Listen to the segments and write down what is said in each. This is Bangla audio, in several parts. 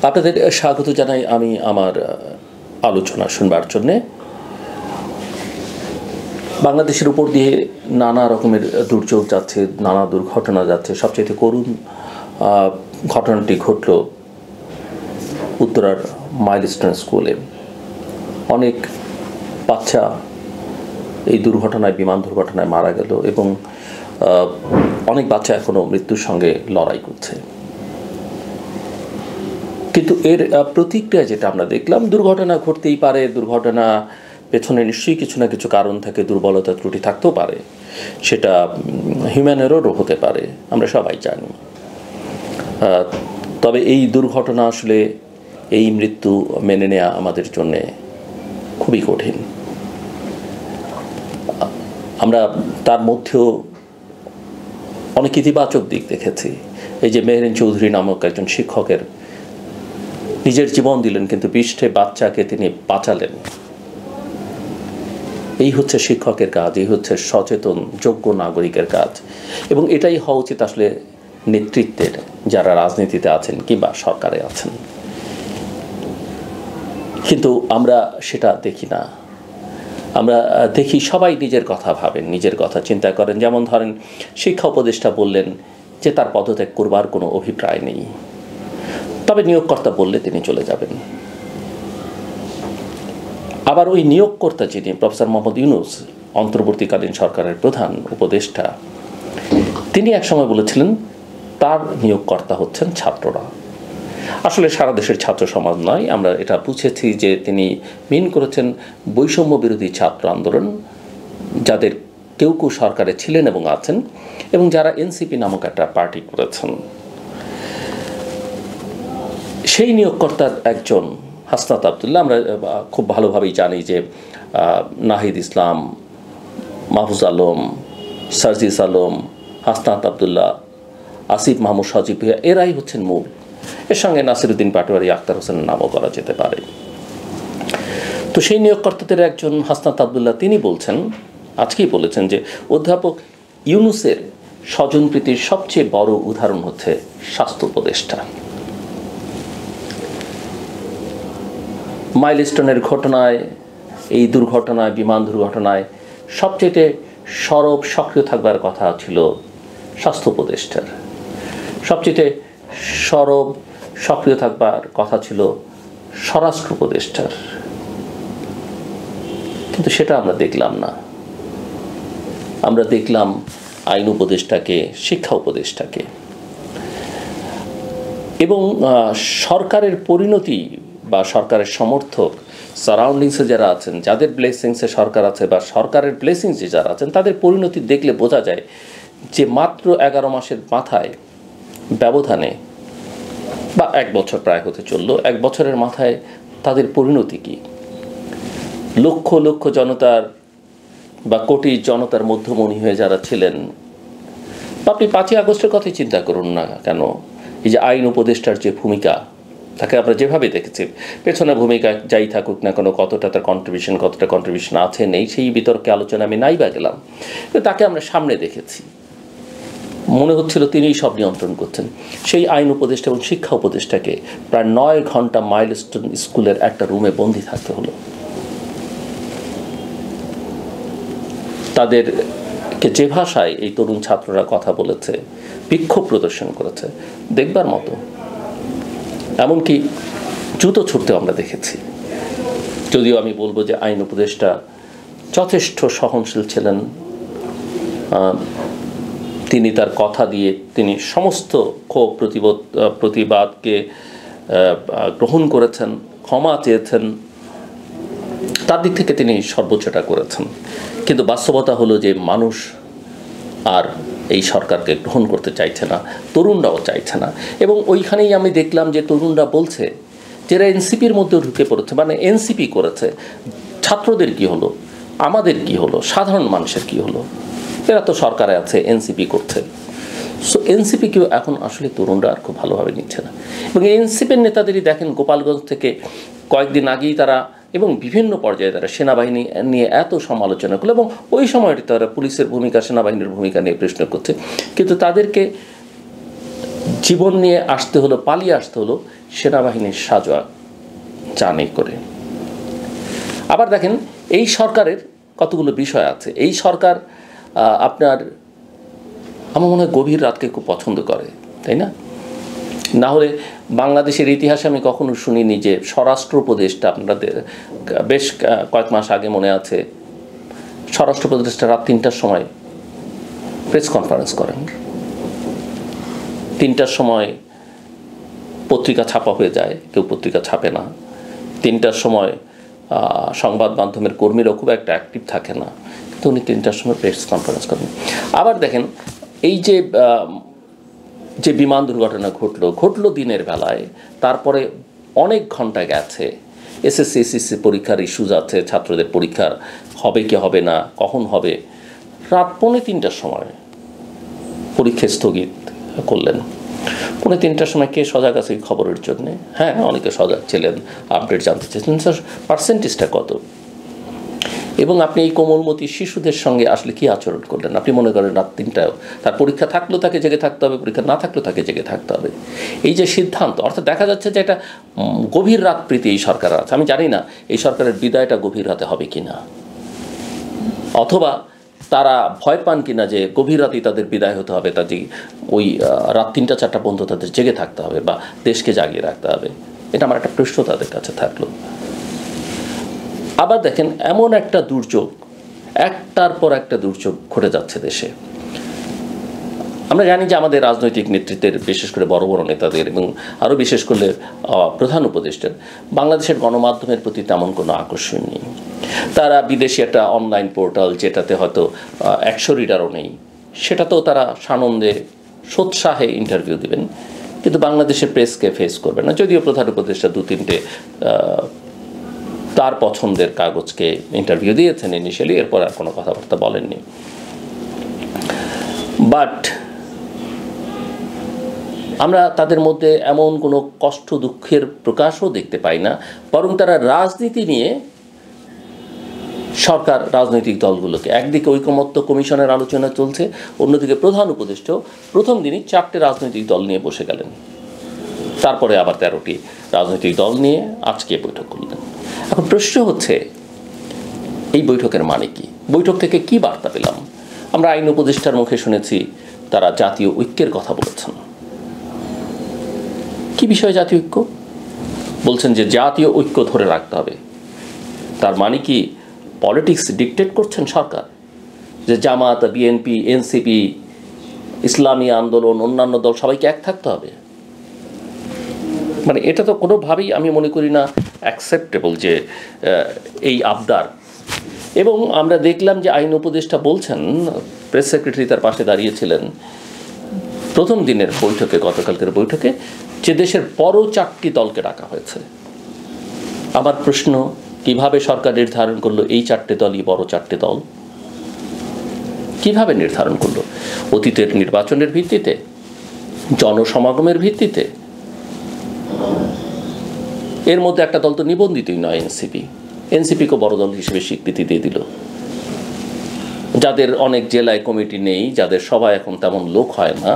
আপনাদের স্বাগত জানাই আমি আমার আলোচনা শুনবার জন্যে। বাংলাদেশের উপর দিয়ে নানা রকমের দুর্যোগ যাচ্ছে, নানা দুর্ঘটনা যাচ্ছে। সবচেয়ে করুণ ঘটনাটি ঘটল উত্তরার মাইলস্টোন স্কুলে। অনেক বাচ্চা এই দুর্ঘটনায়, বিমান দুর্ঘটনায় মারা গেল এবং অনেক বাচ্চা এখনও মৃত্যুর সঙ্গে লড়াই করছে। কিন্তু এর প্রতিক্রিয়া যেটা আমরা দেখলাম, দুর্ঘটনা ঘটতেই পারে, দুর্ঘটনা পেছনে নিশ্চয়ই কিছু না কিছু কারণ থাকে, দুর্বলতা ত্রুটি থাকতেও পারে, সেটা হিউম্যান এররও হতে পারে, আমরা সবাই জানি। তবে এই দুর্ঘটনা আসলে, এই মৃত্যু মেনে নেওয়া আমাদের জন্যে খুবই কঠিন। আমরা তার মধ্যেও অনেক ইতিবাচক দিক দেখেছি। এই যে মেহেরিন চৌধুরী নামক একজন শিক্ষকের নিজের জীবন দিলেন, কিন্তু 20টি বাচ্চাকে তিনি বাঁচালেন। এই হচ্ছে শিক্ষকের কাজ, এই হচ্ছে সচেতন যোগ্য নাগরিকের কাজ। এবং এটাই হওয়া উচিত আসলে নেতৃত্বের, যারা রাজনীতিতে আছেন কিংবা সরকারে আছেন। কিন্তু আমরা সেটা দেখি না। আমরা দেখি সবাই নিজের কথা ভাবেন, নিজের কথা চিন্তা করেন। যেমন ধরেন, শিক্ষা উপদেষ্টা বললেন যে তার পদত্যাগ করবার কোনো অভিপ্রায় নেই, তবে নিয়োগকর্তা বললে তিনি চলে যাবেন। আবার ওই নিয়োগকর্তা যিনি, প্রফেসর মোহাম্মদ ইউনূস, অন্তর্বর্তীকালীন সরকারের প্রধান উপদেষ্টা, তিনি একসময় বলেছিলেন তার নিয়োগকর্তা হচ্ছেন ছাত্ররা। আসলে সারা দেশের ছাত্র সমাজ নয়, আমরা এটা বুঝেছি যে তিনি মিন করেছেন বৈষম্য বিরোধী ছাত্র আন্দোলন, যাদের কেউ কেউ সরকারে ছিলেন এবং আছেন, এবং যারা এনসিপি নামক একটা পার্টি করেছেন। সেই নিয়োগকর্তার একজন হাসনাত আবদুল্লাহ। আমরা খুব ভালোভাবেই জানি যে নাহিদ ইসলাম, মাহফুজ আলম, সার্জিস আলম, হাসনাত আবদুল্লাহ, আসিফ মাহমুদ সজীব ভূঁইয়া, এরাই হচ্ছেন মূল। এর সঙ্গে নাসিরুদ্দিন পাটোয়ারি, আখতার হোসেনের নামও করা যেতে পারে। তো সেই নিয়োগকর্তাদের একজন হাসনাত আবদুল্লাহ, তিনি বলছেন, আজকেই বলেছেন যে অধ্যাপক ইউনূসের স্বজনপ্রীতির সবচেয়ে বড় উদাহরণ হচ্ছে স্বাস্থ্য উপদেষ্টা। মাইলস্টোনের ঘটনায়, এই দুর্ঘটনায়, বিমান দুর্ঘটনায় সবচেয়ে সরব সক্রিয় থাকবার কথা ছিল স্বাস্থ্য উপদেষ্টার। সবচেয়ে সরব সক্রিয় থাকবার কথা ছিল স্বরাষ্ট্র উপদেষ্টার। কিন্তু সেটা আমরা দেখলাম না। আমরা দেখলাম আইন উপদেষ্টাকে, শিক্ষা উপদেষ্টাকে। এবং সরকারের পরিণতি বা সরকারের সমর্থক, সারাউন্ডিংসে যারা আছেন, যাদের ব্লেসিংসে সরকার আছে বা সরকারের ব্লেসিংসে যারা আছেন, তাদের পরিণতি দেখলে বোঝা যায় যে মাত্র 11 মাসের মাথায় ব্যবধানে, বা 1 বছর প্রায় হতে চললো, 1 বছরের মাথায় তাদের পরিণতি কি। লক্ষ লক্ষ জনতার বা কোটি জনতার মধ্যমণি হয়ে যারা ছিলেন, আপনি 5ই আগস্টের কথাই চিন্তা করুন না কেন, এই যে আইন উপদেষ্টার যে ভূমিকা, তাকে আমরা যেভাবে দেখেছি, পেছনে ভূমিকা যাই থাকুক না কেন, কতটা তার কতটা কন্ট্রিবিউশন আছে নেই, সেই বিতর্কে আলোচনা আমি নাই বা গেলাম, কিন্তু তাকে আমরা সামনে দেখেছি। মনে হচ্ছিল তিনিই সব নিয়ন্ত্রণ করছেন। সেই আইন উপদেষ্টা এবং শিক্ষা উপদেষ্টাকে প্রায় 9 ঘন্টা মাইলস্টোন স্কুলের একটা রুমে বন্দি থাকতে হলো। তাদেরকে যে ভাষায় এই তরুণ ছাত্ররা কথা বলেছে, বিক্ষোভ প্রদর্শন করেছে, দেখবার মতো। এমনকি জুতো ছুটতেও আমরা দেখেছি। যদিও আমি বলবো যে আইন উপদেষ্টা যথেষ্ট সহনশীল ছিলেন। তিনি তার কথা দিয়ে তিনি সমস্ত ক্ষোভ প্রতিবাদকে গ্রহণ করেছেন, ক্ষমা চেয়েছেন, তার দিক থেকে তিনি সর্বোচ্চটা করেছেন। কিন্তু বাস্তবতা হলো যে মানুষ আর এই সরকারকে গ্রহণ করতে চাইছে না, তরুণরাও চাইছে না। এবং ওইখানেই আমি দেখলাম যে তরুণরা বলছে, যারা এনসিপির মধ্যেও ঢুকে পড়েছে, মানে এনসিপি করেছে, ছাত্রদের কি হলো, আমাদের কি হলো, সাধারণ মানুষের কি হলো, এরা তো সরকারে আছে, এনসিপি করছে। সো এনসিপিকেও এখন আসলে তরুণরা আর খুব ভালোভাবে নিচ্ছে না। এবং এনসিপির নেতাদেরই দেখেন, গোপালগঞ্জ থেকে কয়েকদিন আগেই তারা এবং বিভিন্ন পর্যায়ে তারা সেনাবাহিনী নিয়ে এত সমালোচনা করলো, এবং ওই সময়টি তারা পুলিশের ভূমিকা, সেনাবাহিনীর ভূমিকা নিয়ে প্রশ্ন করছে। কিন্তু তাদেরকে জীবন নিয়ে আসতে হলো, পালিয়ে আসতে হলো সেনাবাহিনীর সাজোয়া জানি করে। আবার দেখেন এই সরকারের কতগুলো বিষয় আছে। এই সরকার আপনার আমার মনে হয় গভীর রাতকে খুব পছন্দ করে, তাই না? না হলে বাংলাদেশের ইতিহাসে আমি কখনো শুনিনি যে স্বরাষ্ট্র উপদেষ্টা, আপনাদের বেশ কয়েক মাস আগে মনে আছে, স্বরাষ্ট্র উপদেষ্টা রাত ৩টার সময় প্রেস কনফারেন্স করেন। ৩টার সময় পত্রিকা ছাপা হয়ে যায়, কেউ পত্রিকা ছাপে না। ৩টার সময় সংবাদ মাধ্যমের কর্মীরাও খুব একটা অ্যাক্টিভ থাকে না, কিন্তু উনি ৩টার সময় প্রেস কনফারেন্স করেন। আবার দেখেন এই যে বিমান দুর্ঘটনা ঘটলো দিনের বেলায়, তারপরে অনেক ঘন্টা গেছে, এসএসসি এসএসসি পরীক্ষার ইস্যুজ আছে, ছাত্রদের পরীক্ষার হবে কি হবে না, কখন হবে, রাত 2:45টার সময় পরীক্ষা স্থগিত করলেন। 2:45টার সময় কে সজাগ আছে এই খবরের জন্যে? হ্যাঁ, অনেকে সজাগ ছিলেন, আপডেট জানতে চেয়েছিলেন, স্যার পার্সেন্টেজটা কত, এবং আপনি এই কোমলমতি শিশুদের সঙ্গে আসলে কি আচরণ করলেন? আপনি মনে করেন রাত 3টায় তার পরীক্ষা থাকলেও তাকে জেগে থাকতে হবে, পরীক্ষা না থাকলেও তাকে জেগে থাকতে হবে। এই যে সিদ্ধান্ত, অর্থাৎ দেখা যাচ্ছে যে এটা গভীর রাত প্রীতি এই সরকার আছে। আমি জানি না এই সরকারের বিদায়টা গভীর রাতে হবে কি না, অথবা তারা ভয় পান কিনা যে গভীর রাতেই তাদের বিদায় হতে হবে, তাদের ওই রাত 3টা-4টা পর্যন্ত তাদের জেগে থাকতে হবে বা দেশকে জাগিয়ে রাখতে হবে। এটা আমার একটা প্রশ্ন তাদের কাছে থাকলো। আবার দেখেন এমন একটা দুর্যোগ, একটার পর একটা দুর্যোগ ঘটে যাচ্ছে দেশে। আমরা জানি যে আমাদের রাজনৈতিক নেতৃত্বের, বিশেষ করে বড় বড় নেতাদের এবং আরও বিশেষ করলে প্রধান উপদেষ্টার বাংলাদেশের গণমাধ্যমের প্রতি তেমন কোনো আকর্ষণ নেই। তারা বিদেশি একটা অনলাইন পোর্টাল, যেটাতে হয়তো 100 রিডারও নেই, সেটাতেও তারা সানন্দে সোৎসাহে ইন্টারভিউ দেবেন, কিন্তু বাংলাদেশের প্রেসকে ফেস করবে না। যদিও প্রধান উপদেষ্টা 2-3টে তার পছন্দের কাগজকে ইন্টারভিউ দিয়েছেন ইনিশিয়ালি, এরপর আর কোনো কথাবার্তা বলেননি। বাট আমরা তাদের মধ্যে এমন কোনো কষ্ট দুঃখের প্রকাশও দেখতে পাই না, বরং তারা রাজনীতি নিয়ে সরকার রাজনৈতিক দলগুলোকে, একদিকে ঐকমত্য কমিশনের আলোচনা চলছে, অন্যদিকে প্রধান উপদেষ্টাও প্রথম দিনই 4টে রাজনৈতিক দল নিয়ে বসে গেলেন, তারপরে আবার 13টি রাজনৈতিক দল নিয়ে আজকে বৈঠক করলেন। এখন প্রশ্ন হচ্ছে এই বৈঠকের মানে কি? বৈঠক থেকে কি বার্তা পেলাম? আমরা আইন উপদেষ্টার মুখে শুনেছি তারা জাতীয় ঐক্যের কথা বলেছেন। কি বিষয়ে জাতীয় ঐক্য? বলছেন যে জাতীয় ঐক্য ধরে রাখতে হবে। তার মানে কি পলিটিক্স ডিকটেট করছেন সরকার, যে জামাত, বিএনপি, এনসিপি, ইসলামী আন্দোলন, অন্যান্য দল সবাইকে এক থাকতে হবে? মানে এটা তো কোনোভাবেই আমি মনে করি না অ্যাকসেপ্টেবল যে এই আবদার। এবং আমরা দেখলাম যে আইন উপদেষ্টা বলছেন, প্রেস সেক্রেটারি তার পাশে দাঁড়িয়েছিলেন প্রথম দিনের বৈঠকে, গতকালকের বৈঠকে, যে দেশের বড় 4টি দলকে ডাকা হয়েছে। আমার প্রশ্ন, কিভাবে সরকার নির্ধারণ করলো এই 4টে দলই বড় 4টে দল? কিভাবে নির্ধারণ করলো? অতীতের নির্বাচনের ভিত্তিতে, জনসমাগমের ভিত্তিতে? এর মধ্যে একটা দল তো নিবন্ধিতই নয়, এনসিপি। এনসিপিকে বড় দল হিসেবে স্বীকৃতি দিয়ে দিল, যাদের অনেক জেলায় কমিটি নেই, যাদের সবাই এখন তেমন লোক হয় না।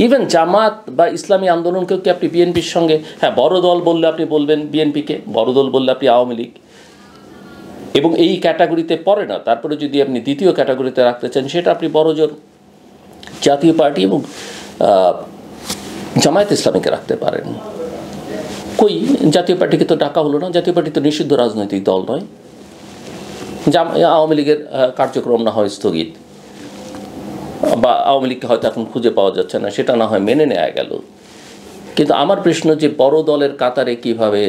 ইভেন জামাত বা ইসলামী আন্দোলনকেও কি আপনি বিএনপির সঙ্গে, হ্যাঁ বড় দল বললে আপনি বলবেন বিএনপিকে, বড় দল বললে আপনি আওয়ামী লীগ, এবং এই ক্যাটাগরিতে পড়ে না। তারপরে যদি আপনি দ্বিতীয় ক্যাটাগরিতে রাখতে চান, সেটা আপনি বড়জোর জাতীয় পার্টি এবং জামায়াত ইসলামীকে রাখতে পারেন। কই জাতীয় পার্টিকে তো ডাকা হলো না। জাতীয় পার্টি তো নিষিদ্ধ রাজনৈতিক দল নয়। আওয়ামী লীগের কার্যক্রম না হয় স্থগিত, বা আওয়ামী লীগকে হয়তো এখন খুঁজে পাওয়া যাচ্ছে না, সেটা না হয় মেনে নেওয়া গেল। কিন্তু আমার প্রশ্ন যে বড় দলের কাতারে কিভাবে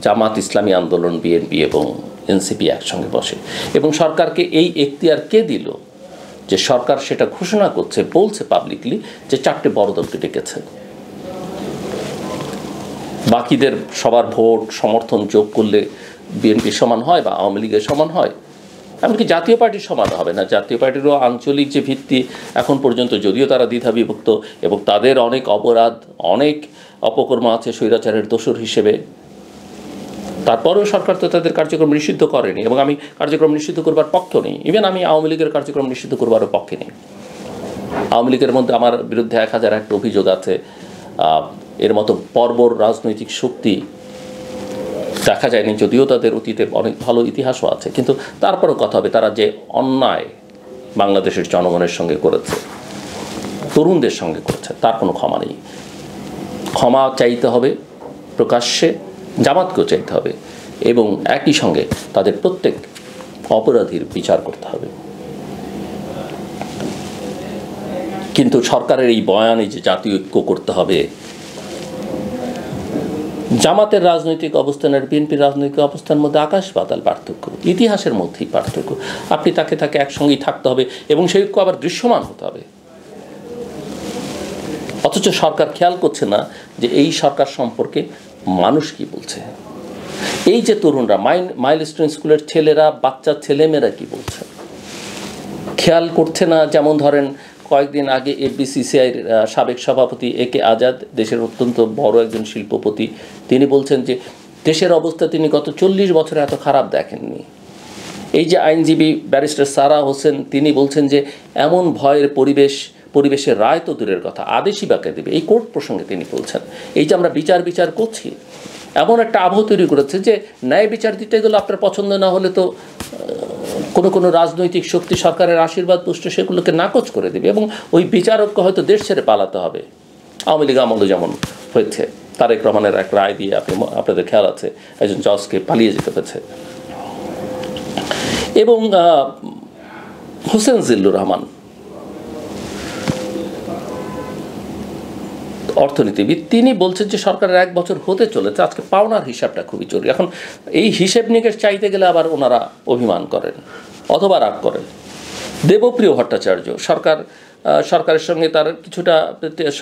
জামাত, ইসলামী আন্দোলন, বিএনপি এবং এনসিপি একসঙ্গে বসে, এবং সরকারকে এই এখতিয়ার কে দিল যে সরকার সেটা ঘোষণা করছে, বলছে পাবলিকলি যে 4টে বড় দলকে ডেকেছে। বাকিদের সবার ভোট সমর্থন যোগ করলে বিএনপির সমান হয় বা আওয়ামী লীগের সমান হয়, এমনকি জাতীয় পার্টির সমান হবে না। জাতীয় পার্টিরও আঞ্চলিক যে ভিত্তি এখন পর্যন্ত, যদিও তারা দ্বিধা বিভক্ত এবং তাদের অনেক অপরাধ, অনেক অপকর্ম আছে স্বৈরাচারের দোষর হিসেবে, তারপরেও সরকার তো তাদের কার্যক্রম নিষিদ্ধ করেনি, এবং আমি কার্যক্রম নিষিদ্ধ করবার পক্ষ নেই। ইভেন আমি আওয়ামী লীগের কার্যক্রম নিষিদ্ধ করবারও পক্ষে নেই। আওয়ামী লীগের মধ্যে আমার বিরুদ্ধে 1001টা অভিযোগ আছে, এর মতো বর্বর রাজনৈতিক শক্তি দেখা যায়নি, যদিও তাদের অতীতে অনেক ভালো ইতিহাসও আছে, কিন্তু তারপরও কথা হবে তারা যে অন্যায় বাংলাদেশের জনগণের সঙ্গে করেছে, তরুণদের সঙ্গে করেছে, তার কোনো ক্ষমা নেই। ক্ষমা চাইতে হবে প্রকাশ্যে, জামাতকেও চাইতে হবে, এবং একই সঙ্গে তাদের প্রত্যেক অপরাধীর বিচার করতে হবে। কিন্তু সরকারের এই বয়ানে যে জাতীয় ঐক্য করতে হবে, জামাতের রাজনৈতিক অবস্থান আর বিএনপির রাজনৈতিক অবস্থানের মধ্যে আকাশ পাতাল পার্থক্য, ইতিহাসের মধ্যেই পার্থক্য। আপনি তাকে একসঙ্গেই থাকতে হবে এবং সেই ঐক্য আবার দৃশ্যমান হতে হবে। অথচ সরকার খেয়াল করছে না যে এই সরকার সম্পর্কে মানুষ কি বলছে, এই যে তরুণরা, মাইলস্টোন স্কুলের ছেলেরা, বাচ্চা ছেলেমেয়েরা কি বলছে খেয়াল করছে না। যেমন ধরেন কয়েকদিন আগে এফবিসিসিআইয়ের সাবেক সভাপতি একে আজাদ, দেশের অত্যন্ত বড় একজন শিল্পপতি, তিনি বলছেন যে দেশের অবস্থা তিনি গত 40 বছরে এত খারাপ দেখেননি। এই যে আইনজীবী ব্যারিস্টার সারা হোসেন, তিনি বলছেন যে এমন ভয়ের পরিবেশের রায় তো দূরের কথা, আদেশই বাকে দেবে, এই কোর্ট প্রসঙ্গে তিনি বলছেন। এই যে আমরা বিচার করছি, এমন একটা আবহ তৈরি করেছে যে ন্যায় বিচার দিতে গেলে আপনার পছন্দ না হলে তো কোনো রাজনৈতিক শক্তি সরকারের আশীর্বাদ পুষ্ট সেগুলোকে নাকচ করে দেবে, এবং ওই বিচারককে হয়তো দেশ ছেড়ে পালাতে হবে। আওয়ামী লীগ আমলে যেমন হয়েছে, তারেক রহমানের এক রায় দিয়ে আপনাদের খেয়াল আছে, একজন জজকে পালিয়ে যেতে হয়েছে। এবং হোসেন জিল্লুর রহমান, অর্থনীতিবিদ, তিনি বলছেন যে সরকারের 1 বছর হতে চলেছে, আজকে পাওনার হিসাবটা খুবই জরুরি। এখন এই হিসেব নিকেশ চাইতে গেলে আবার ওনারা অভিমান করেন অথবা রাগ করেন। দেবপ্রিয় ভট্টাচার্য, সরকারের সঙ্গে তার কিছুটা,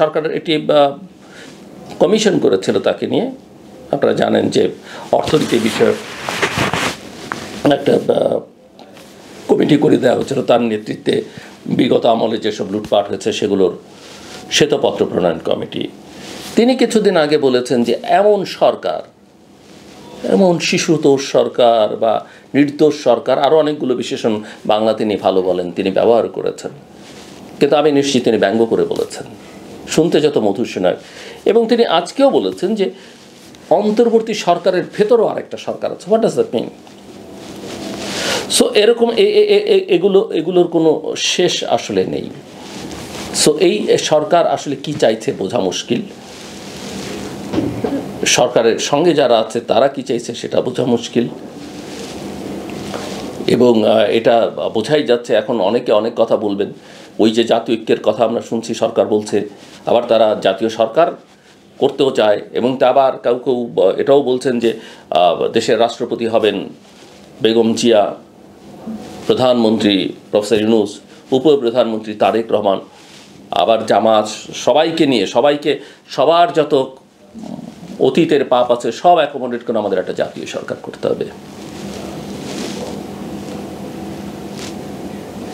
সরকারের একটি কমিশন করেছিল তাকে নিয়ে, আপনারা জানেন যে অর্থনীতি বিষয়ক একটা কমিটি করে দেওয়া হয়েছিল তার নেতৃত্বে, বিগত আমলে যেসব লুটপাট হয়েছে সেগুলোর শ্বেতপত্র প্রণয়ন কমিটি। তিনি কিছুদিন আগে বলেছেন যে এমন সরকার, এমন শিশুতোষ সরকার বা নির্দোষ সরকার, আরও অনেকগুলো বিশেষণ বাংলা তিনি ভালো বলেন, তিনি ব্যবহার করেছেন, কিন্তু আমি নিশ্চিত তিনি ব্যঙ্গ করে বলেছেন, শুনতে যত মধুর শোনায়। এবং তিনি আজকেও বলেছেন যে অন্তর্বর্তী সরকারের ভেতরও আরেকটা সরকার আছে। What does that mean? So এরকম এগুলোর কোনো শেষ আসলে নেই। সো এই সরকার আসলে কি চাইছে বোঝা মুশকিল, সরকারের সঙ্গে যারা আছে তারা কি চাইছে সেটা বোঝা মুশকিল। এবং এটা বোঝাই যাচ্ছে, এখন অনেকে অনেক কথা বলবেন, ওই যে জাতীয় ঐক্যের কথা আমরা শুনছি সরকার বলছে, আবার তারা জাতীয় সরকার করতেও চায়, এবং তা আবার কেউ এটাও বলছেন যে দেশের রাষ্ট্রপতি হবেন বেগম জিয়া, প্রধানমন্ত্রী প্রফেসর ইউনূস, উপপ্রধানমন্ত্রী তারেক রহমান, আবার জামাত, সবাইকে নিয়ে সবার যত অতীতের পাপ আছে সব অ্যাকোমোডেট করে আমাদের একটা জাতীয় সরকার করতে হবে।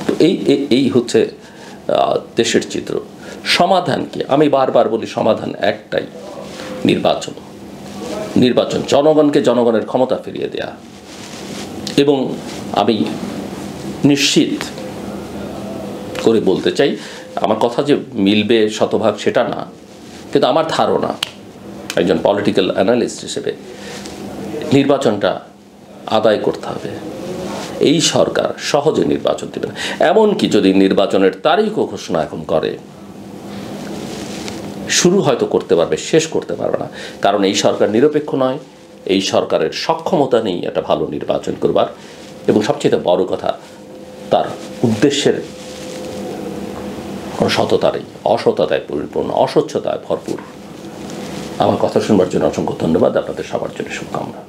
তো এই হচ্ছে দেশের চিত্র। সমাধান কি? আমি বারবার বলি সমাধান একটাই, নির্বাচন, জনগণকে জনগণের ক্ষমতা ফিরিয়ে দেয়া। এবং আমি নিশ্চিত করে বলতে চাই, আমার কথা যে মিলবে শতভাগ সেটা না, কিন্তু আমার ধারণা একজন পলিটিক্যাল অ্যানালিস্ট হিসেবে নির্বাচনটা আদায় করতে হবে। এই সরকার সহজে নির্বাচন দেবে না, এমনকি যদি নির্বাচনের তারিখও ঘোষণা এখন করে, শুরু হয়তো করতে পারবে, শেষ করতে পারবে না, কারণ এই সরকার নিরপেক্ষ নয়, এই সরকারের সক্ষমতা নেই একটা ভালো নির্বাচন করবার, এবং সবচেয়ে বড় কথা তার উদ্দেশ্যের অসততায় পরিপূর্ণ, অস্বচ্ছতায় ভরপুর। আমার কথা শুনবার জন্য অসংখ্য ধন্যবাদ, আপনাদের সবার জন্য শুভকামনা।